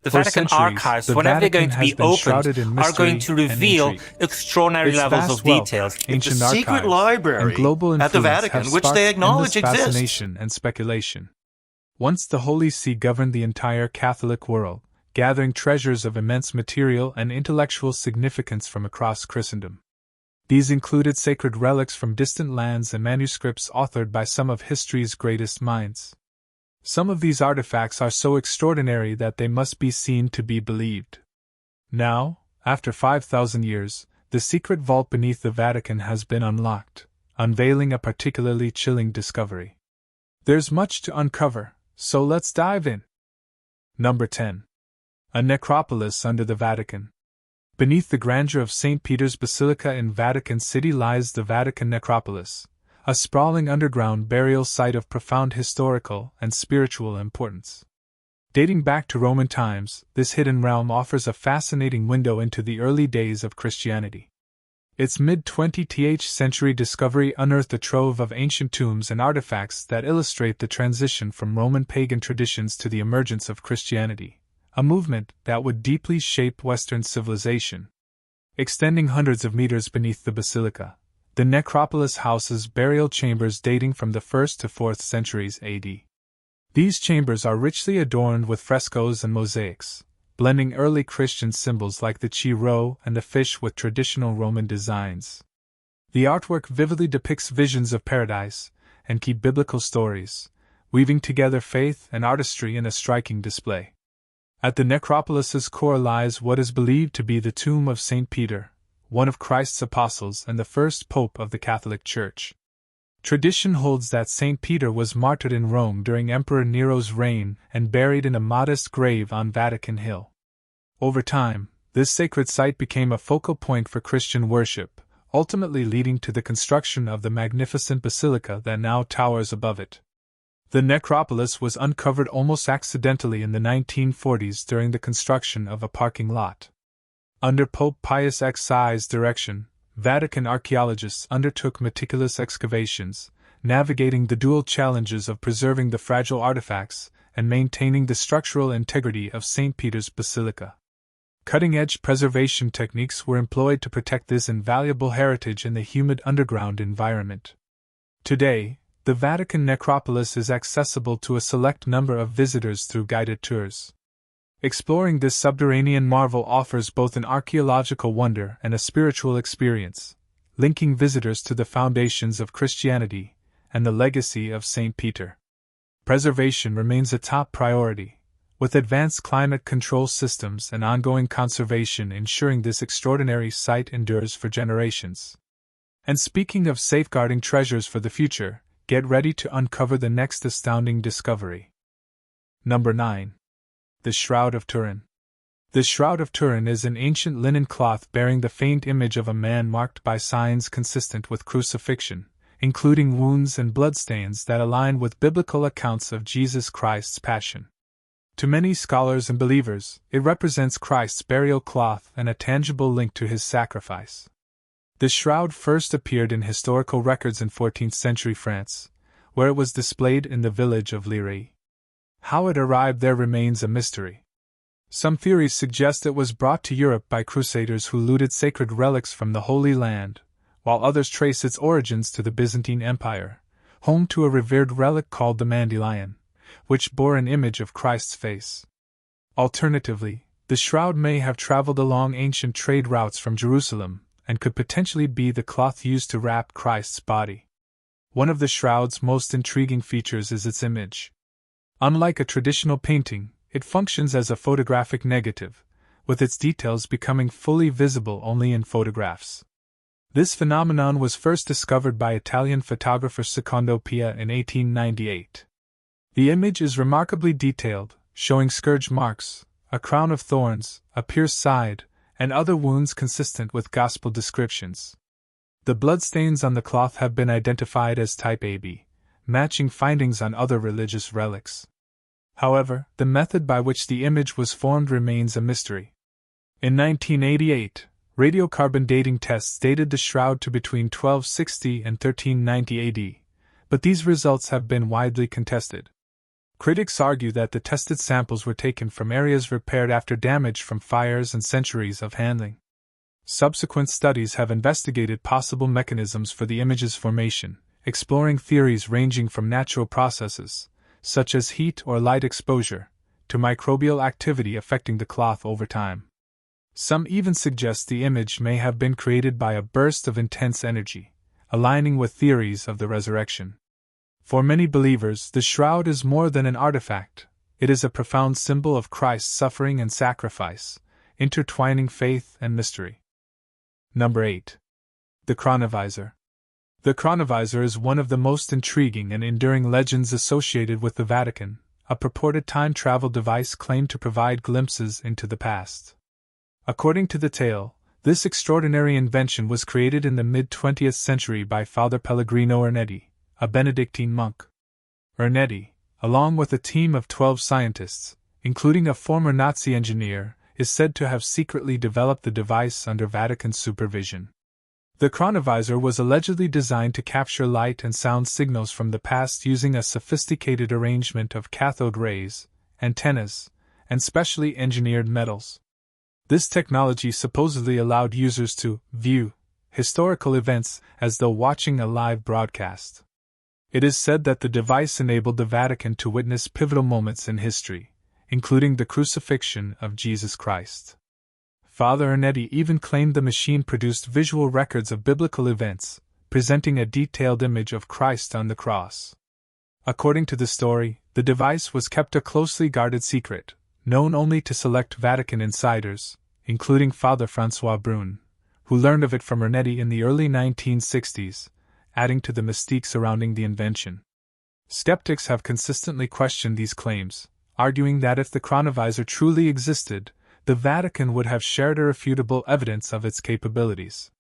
The For Vatican centuries, archives, the whenever they're going Vatican to has be been opened, shrouded in are going mystery to and reveal intrigue. extraordinary Its levels vast of wealth, details. The ancient secret archives, and library global at the influence Vatican, have which they sparked endless acknowledge exists. fascination and speculation. Once the Holy See governed the entire Catholic world, gathering treasures of immense material and intellectual significance from across Christendom. These included sacred relics from distant lands and manuscripts authored by some of history's greatest minds. Some of these artifacts are so extraordinary that they must be seen to be believed. Now, after 5,000 years, the secret vault beneath the Vatican has been unlocked, unveiling a particularly chilling discovery. There's much to uncover, so let's dive in. Number 10. A necropolis under the Vatican. Beneath the grandeur of St. Peter's Basilica in Vatican City lies the Vatican Necropolis, a sprawling underground burial site of profound historical and spiritual importance. Dating back to Roman times, this hidden realm offers a fascinating window into the early days of Christianity. Its mid-20th century discovery unearthed a trove of ancient tombs and artifacts that illustrate the transition from Roman pagan traditions to the emergence of Christianity, a movement that would deeply shape Western civilization. Extending hundreds of meters beneath the basilica, the necropolis houses burial chambers dating from the 1st to 4th centuries AD. These chambers are richly adorned with frescoes and mosaics, blending early Christian symbols like the chi-rho and the fish with traditional Roman designs. The artwork vividly depicts visions of paradise and key biblical stories, weaving together faith and artistry in a striking display. At the necropolis's core lies what is believed to be the tomb of St. Peter, one of Christ's apostles and the first pope of the Catholic Church. Tradition holds that St. Peter was martyred in Rome during Emperor Nero's reign and buried in a modest grave on Vatican Hill. Over time, this sacred site became a focal point for Christian worship, ultimately leading to the construction of the magnificent basilica that now towers above it. The necropolis was uncovered almost accidentally in the 1940s during the construction of a parking lot. Under Pope Pius XI's direction, Vatican archaeologists undertook meticulous excavations, navigating the dual challenges of preserving the fragile artifacts and maintaining the structural integrity of St. Peter's Basilica. Cutting-edge preservation techniques were employed to protect this invaluable heritage in the humid underground environment. Today, the Vatican necropolis is accessible to a select number of visitors through guided tours. Exploring this subterranean marvel offers both an archaeological wonder and a spiritual experience, linking visitors to the foundations of Christianity and the legacy of St. Peter. Preservation remains a top priority, with advanced climate control systems and ongoing conservation ensuring this extraordinary site endures for generations. And speaking of safeguarding treasures for the future, get ready to uncover the next astounding discovery. Number 9. The Shroud of Turin. The Shroud of Turin is an ancient linen cloth bearing the faint image of a man marked by signs consistent with crucifixion, including wounds and bloodstains that align with biblical accounts of Jesus Christ's passion. To many scholars and believers, it represents Christ's burial cloth and a tangible link to his sacrifice. The shroud first appeared in historical records in 14th century France, where it was displayed in the village of Liray. How it arrived there remains a mystery. Some theories suggest it was brought to Europe by crusaders who looted sacred relics from the Holy Land, while others trace its origins to the Byzantine Empire, home to a revered relic called the Mandilion, which bore an image of Christ's face. Alternatively, the shroud may have traveled along ancient trade routes from Jerusalem, and could potentially be the cloth used to wrap Christ's body. One of the shroud's most intriguing features is its image. Unlike a traditional painting, it functions as a photographic negative, with its details becoming fully visible only in photographs. This phenomenon was first discovered by Italian photographer Secondo Pia in 1898. The image is remarkably detailed, showing scourge marks, a crown of thorns, a pierced side, and other wounds consistent with gospel descriptions. The bloodstains on the cloth have been identified as type AB, matching findings on other religious relics. However, the method by which the image was formed remains a mystery. In 1988, radiocarbon dating tests dated the shroud to between 1260 and 1390 AD, but these results have been widely contested. Critics argue that the tested samples were taken from areas repaired after damage from fires and centuries of handling. Subsequent studies have investigated possible mechanisms for the image's formation, exploring theories ranging from natural processes, such as heat or light exposure, to microbial activity affecting the cloth over time. Some even suggest the image may have been created by a burst of intense energy, aligning with theories of the resurrection. For many believers, the shroud is more than an artifact, it is a profound symbol of Christ's suffering and sacrifice, intertwining faith and mystery. Number 8. The chronovisor. The chronovisor is one of the most intriguing and enduring legends associated with the Vatican, a purported time travel device claimed to provide glimpses into the past. According to the tale, this extraordinary invention was created in the mid-20th century by Father Pellegrino Ernetti, a Benedictine monk. Ernetti, along with a team of 12 scientists, including a former Nazi engineer, is said to have secretly developed the device under Vatican supervision. The chronovisor was allegedly designed to capture light and sound signals from the past using a sophisticated arrangement of cathode rays, antennas, and specially engineered metals. This technology supposedly allowed users to view historical events as though watching a live broadcast. It is said that the device enabled the Vatican to witness pivotal moments in history, including the crucifixion of Jesus Christ. Father Ernetti even claimed the machine produced visual records of biblical events, presenting a detailed image of Christ on the cross. According to the story, the device was kept a closely guarded secret, known only to select Vatican insiders, including Father François Brune, who learned of it from Ernetti in the early 1960s, adding to the mystique surrounding the invention. Skeptics have consistently questioned these claims, arguing that if the chronovisor truly existed, the Vatican would have shared irrefutable evidence of its capabilities.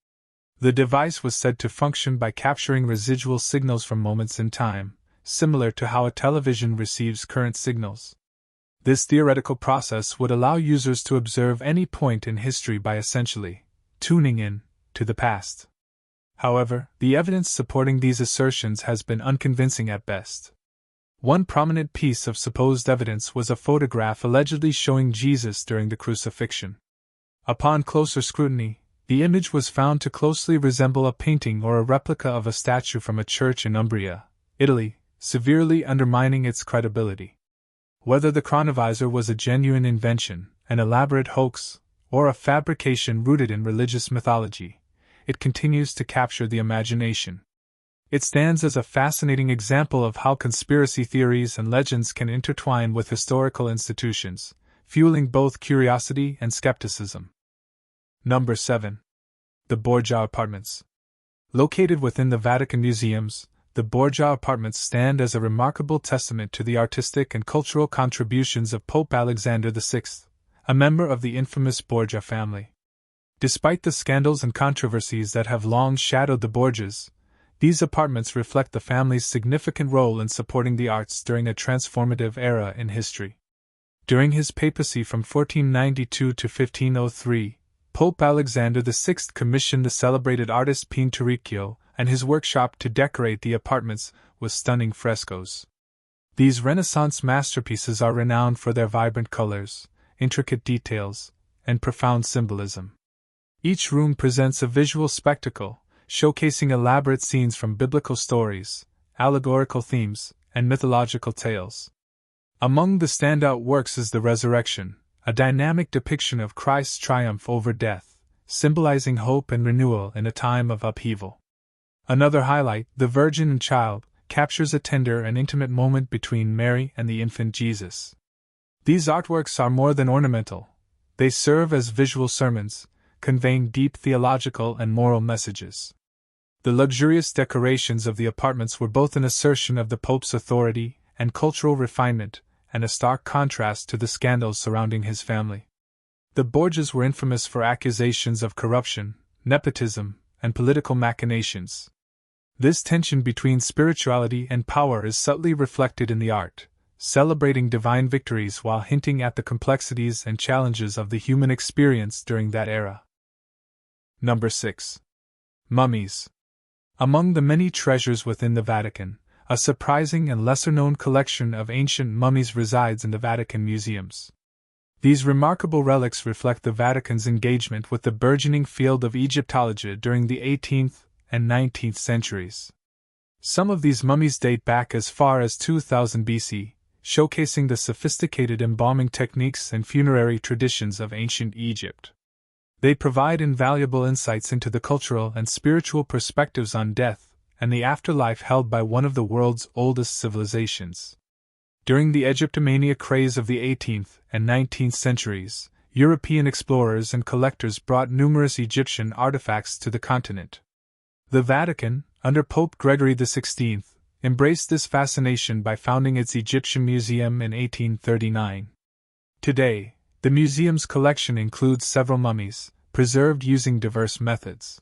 The device was said to function by capturing residual signals from moments in time, similar to how a television receives current signals. This theoretical process would allow users to observe any point in history by essentially tuning in to the past. However, the evidence supporting these assertions has been unconvincing at best. One prominent piece of supposed evidence was a photograph allegedly showing Jesus during the crucifixion. Upon closer scrutiny, the image was found to closely resemble a painting or a replica of a statue from a church in Umbria, Italy, severely undermining its credibility. Whether the chronovisor was a genuine invention, an elaborate hoax, or a fabrication rooted in religious mythology, it continues to capture the imagination. It stands as a fascinating example of how conspiracy theories and legends can intertwine with historical institutions, fueling both curiosity and skepticism. Number 7. The Borgia Apartments. Located within the Vatican museums, the Borgia Apartments stand as a remarkable testament to the artistic and cultural contributions of Pope Alexander VI, a member of the infamous Borgia family. Despite the scandals and controversies that have long shadowed the Borgias, these apartments reflect the family's significant role in supporting the arts during a transformative era in history. During his papacy from 1492 to 1503, Pope Alexander VI commissioned the celebrated artist Pinturicchio and his workshop to decorate the apartments with stunning frescoes. These Renaissance masterpieces are renowned for their vibrant colors, intricate details, and profound symbolism. Each room presents a visual spectacle, showcasing elaborate scenes from biblical stories, allegorical themes, and mythological tales. Among the standout works is the Resurrection, a dynamic depiction of Christ's triumph over death, symbolizing hope and renewal in a time of upheaval. Another highlight, The Virgin and Child, captures a tender and intimate moment between Mary and the infant Jesus. These artworks are more than ornamental, they serve as visual sermons, conveying deep theological and moral messages. The luxurious decorations of the apartments were both an assertion of the Pope's authority and cultural refinement, and a stark contrast to the scandals surrounding his family. The Borgias were infamous for accusations of corruption, nepotism, and political machinations. This tension between spirituality and power is subtly reflected in the art, celebrating divine victories while hinting at the complexities and challenges of the human experience during that era. Number 6. Mummies. Among the many treasures within the Vatican, a surprising and lesser-known collection of ancient mummies resides in the Vatican museums. These remarkable relics reflect the Vatican's engagement with the burgeoning field of Egyptology during the 18th and 19th centuries. Some of these mummies date back as far as 2000 BC, showcasing the sophisticated embalming techniques and funerary traditions of ancient Egypt. They provide invaluable insights into the cultural and spiritual perspectives on death and the afterlife held by one of the world's oldest civilizations. During the Egyptomania craze of the 18th and 19th centuries, European explorers and collectors brought numerous Egyptian artifacts to the continent. The Vatican, under Pope Gregory XVI, embraced this fascination by founding its Egyptian Museum in 1839. Today, the museum's collection includes several mummies, preserved using diverse methods.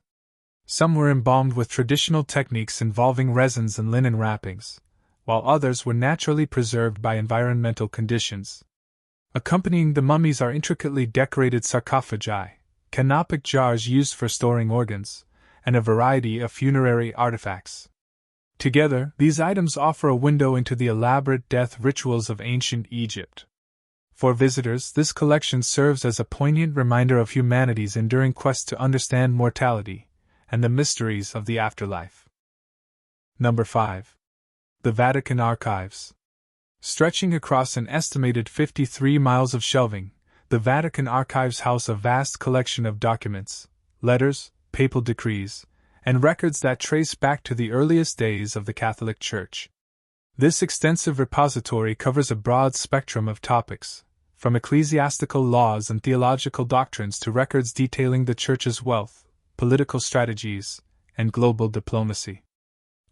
Some were embalmed with traditional techniques involving resins and linen wrappings, while others were naturally preserved by environmental conditions. Accompanying the mummies are intricately decorated sarcophagi, canopic jars used for storing organs, and a variety of funerary artifacts. Together, these items offer a window into the elaborate death rituals of ancient Egypt. For visitors, this collection serves as a poignant reminder of humanity's enduring quest to understand mortality and the mysteries of the afterlife. Number 5. The Vatican Archives. Stretching across an estimated 53 miles of shelving, the Vatican Archives house a vast collection of documents, letters, papal decrees, and records that trace back to the earliest days of the Catholic Church. This extensive repository covers a broad spectrum of topics, from ecclesiastical laws and theological doctrines to records detailing the Church's wealth, political strategies, and global diplomacy.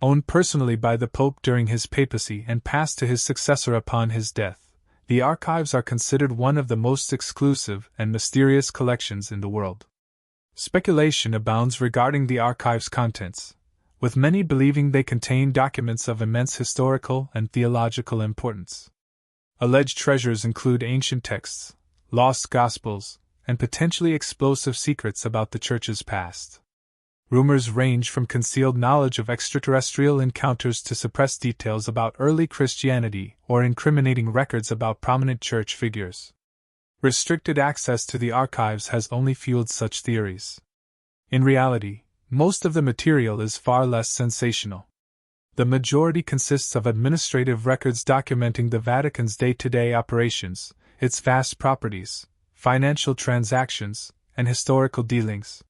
Owned personally by the Pope during his papacy and passed to his successor upon his death, the archives are considered one of the most exclusive and mysterious collections in the world. Speculation abounds regarding the archive's contents, with many believing they contain documents of immense historical and theological importance. Alleged treasures include ancient texts, lost gospels, and potentially explosive secrets about the Church's past. Rumors range from concealed knowledge of extraterrestrial encounters to suppressed details about early Christianity or incriminating records about prominent church figures. Restricted access to the archives has only fueled such theories. In reality, most of the material is far less sensational. The majority consists of administrative records documenting the Vatican's day-to-day operations, its vast properties, financial transactions, and historical dealings.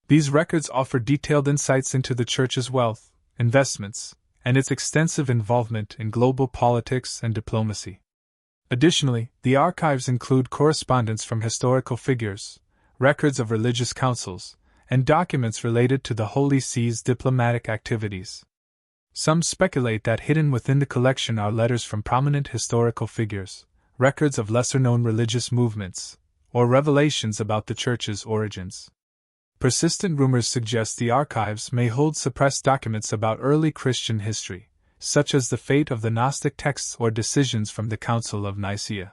These records offer detailed insights into the Church's wealth, investments, and its extensive involvement in global politics and diplomacy. Additionally, the archives include correspondence from historical figures, records of religious councils, and documents related to the Holy See's diplomatic activities. Some speculate that hidden within the collection are letters from prominent historical figures, records of lesser-known religious movements, or revelations about the Church's origins. Persistent rumors suggest the archives may hold suppressed documents about early Christian history, such as the fate of the Gnostic texts or decisions from the Council of Nicaea.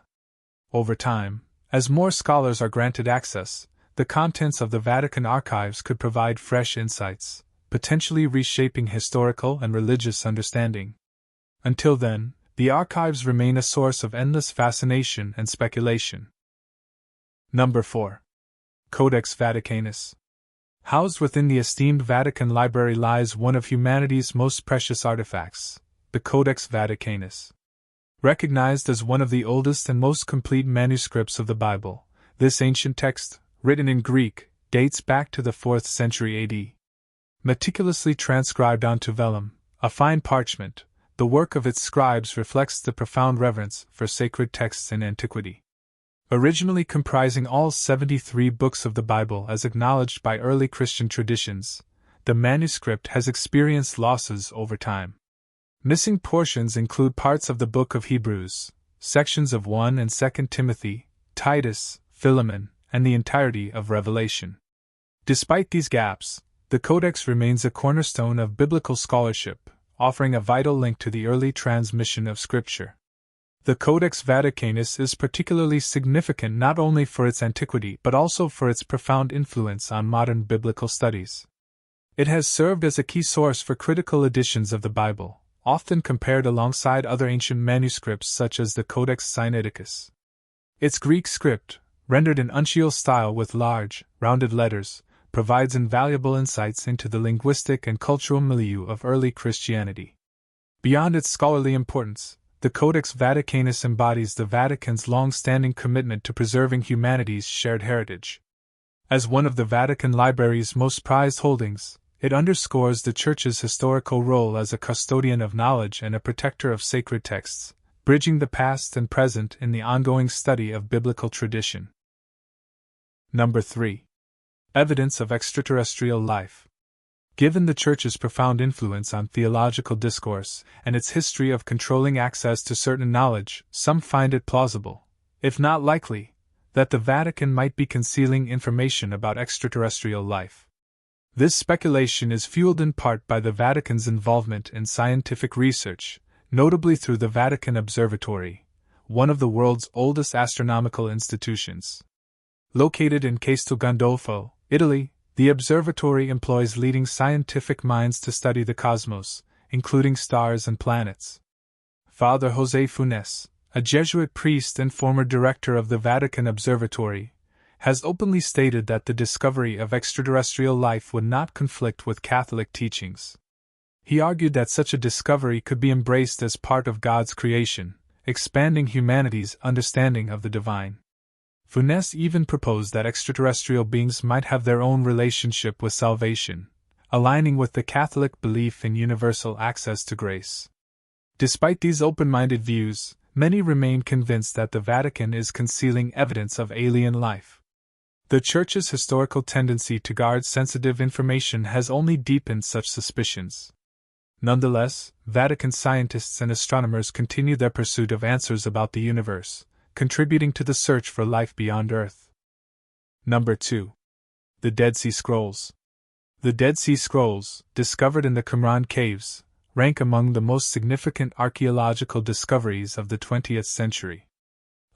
Over time, as more scholars are granted access, the contents of the Vatican archives could provide fresh insights, potentially reshaping historical and religious understanding. Until then, the archives remain a source of endless fascination and speculation. Number 4. Codex Vaticanus. Housed within the esteemed Vatican Library lies one of humanity's most precious artifacts, the Codex Vaticanus. Recognized as one of the oldest and most complete manuscripts of the Bible, this ancient text, written in Greek, dates back to the 4th century AD. Meticulously transcribed onto vellum, a fine parchment, the work of its scribes reflects the profound reverence for sacred texts in antiquity. Originally comprising all 73 books of the Bible as acknowledged by early Christian traditions, the manuscript has experienced losses over time. Missing portions include parts of the Book of Hebrews, sections of 1 and 2 Timothy, Titus, Philemon, and the entirety of Revelation. Despite these gaps, the Codex remains a cornerstone of biblical scholarship, offering a vital link to the early transmission of Scripture. The Codex Vaticanus is particularly significant not only for its antiquity but also for its profound influence on modern biblical studies. It has served as a key source for critical editions of the Bible, often compared alongside other ancient manuscripts such as the Codex Sinaiticus. Its Greek script, rendered in uncial style with large, rounded letters, provides invaluable insights into the linguistic and cultural milieu of early Christianity. Beyond its scholarly importance, the Codex Vaticanus embodies the Vatican's long-standing commitment to preserving humanity's shared heritage. As one of the Vatican Library's most prized holdings, it underscores the Church's historical role as a custodian of knowledge and a protector of sacred texts, bridging the past and present in the ongoing study of biblical tradition. Number 3. Evidence of extraterrestrial life. Given the Church's profound influence on theological discourse and its history of controlling access to certain knowledge, some find it plausible, if not likely, that the Vatican might be concealing information about extraterrestrial life. This speculation is fueled in part by the Vatican's involvement in scientific research, notably through the Vatican Observatory, one of the world's oldest astronomical institutions. Located in Castel Gandolfo, Italy, the observatory employs leading scientific minds to study the cosmos, including stars and planets. Father José Funes, a Jesuit priest and former director of the Vatican Observatory, has openly stated that the discovery of extraterrestrial life would not conflict with Catholic teachings. He argued that such a discovery could be embraced as part of God's creation, expanding humanity's understanding of the divine. Funes even proposed that extraterrestrial beings might have their own relationship with salvation, aligning with the Catholic belief in universal access to grace. Despite these open-minded views, many remain convinced that the Vatican is concealing evidence of alien life. The Church's historical tendency to guard sensitive information has only deepened such suspicions. Nonetheless, Vatican scientists and astronomers continue their pursuit of answers about the universe, contributing to the search for life beyond Earth. Number 2. The Dead Sea Scrolls. The Dead Sea Scrolls, discovered in the Qumran caves, rank among the most significant archaeological discoveries of the 20th century.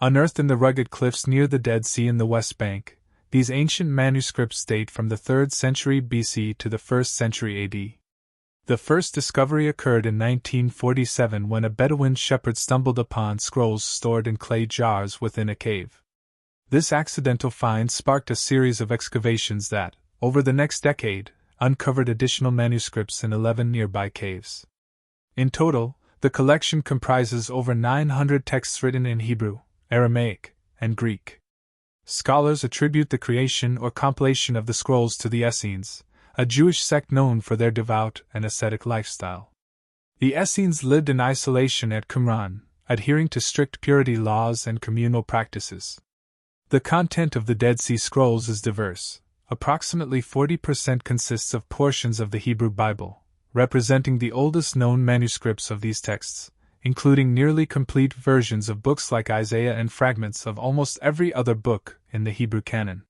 Unearthed in the rugged cliffs near the Dead Sea in the West Bank, these ancient manuscripts date from the 3rd century BC to the 1st century AD. The first discovery occurred in 1947 when a Bedouin shepherd stumbled upon scrolls stored in clay jars within a cave. This accidental find sparked a series of excavations that, over the next decade, uncovered additional manuscripts in 11 nearby caves. In total, the collection comprises over 900 texts written in Hebrew, Aramaic, and Greek. Scholars attribute the creation or compilation of the scrolls to the Essenes, a Jewish sect known for their devout and ascetic lifestyle. The Essenes lived in isolation at Qumran, adhering to strict purity laws and communal practices. The content of the Dead Sea Scrolls is diverse. Approximately 40% consists of portions of the Hebrew Bible, representing the oldest known manuscripts of these texts, including nearly complete versions of books like Isaiah and fragments of almost every other book in the Hebrew canon.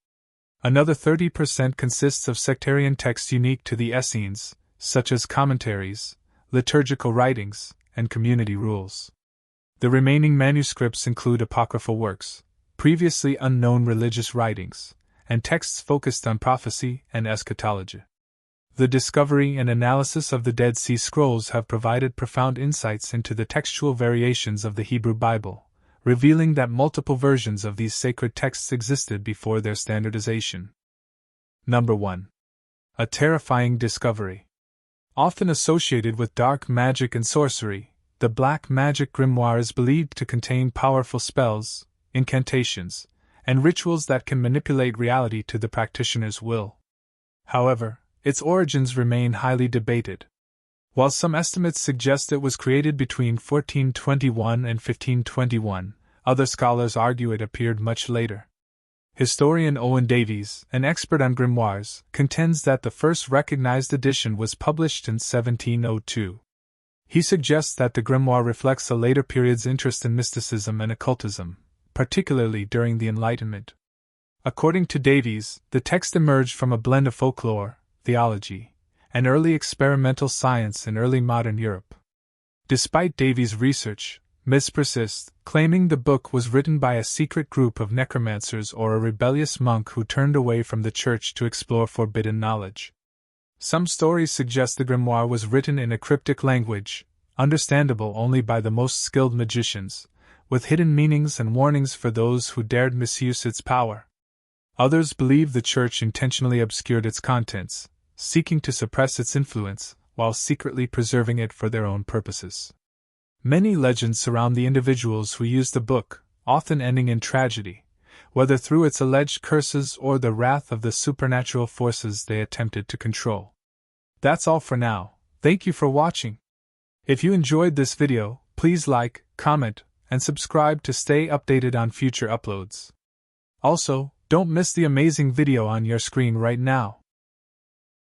Another 30% consists of sectarian texts unique to the Essenes, such as commentaries, liturgical writings, and community rules. The remaining manuscripts include apocryphal works, previously unknown religious writings, and texts focused on prophecy and eschatology. The discovery and analysis of the Dead Sea Scrolls have provided profound insights into the textual variations of the Hebrew Bible, revealing that multiple versions of these sacred texts existed before their standardization. Number 1. A terrifying discovery. Often associated with dark magic and sorcery, the Black Magic Grimoire is believed to contain powerful spells, incantations, and rituals that can manipulate reality to the practitioner's will. However, its origins remain highly debated. While some estimates suggest it was created between 1421 and 1521, other scholars argue it appeared much later. Historian Owen Davies, an expert on grimoires, contends that the first recognized edition was published in 1702. He suggests that the grimoire reflects a later period's interest in mysticism and occultism, particularly during the Enlightenment. According to Davies, the text emerged from a blend of folklore, theology, and early experimental science in early modern Europe. Despite Davies' research, myths persist, claiming the book was written by a secret group of necromancers or a rebellious monk who turned away from the church to explore forbidden knowledge. Some stories suggest the grimoire was written in a cryptic language, understandable only by the most skilled magicians, with hidden meanings and warnings for those who dared misuse its power. Others believe the Church intentionally obscured its contents, seeking to suppress its influence, while secretly preserving it for their own purposes. Many legends surround the individuals who used the book, often ending in tragedy, whether through its alleged curses or the wrath of the supernatural forces they attempted to control. That's all for now. Thank you for watching. If you enjoyed this video, please like, comment, and subscribe to stay updated on future uploads. Also, don't miss the amazing video on your screen right now.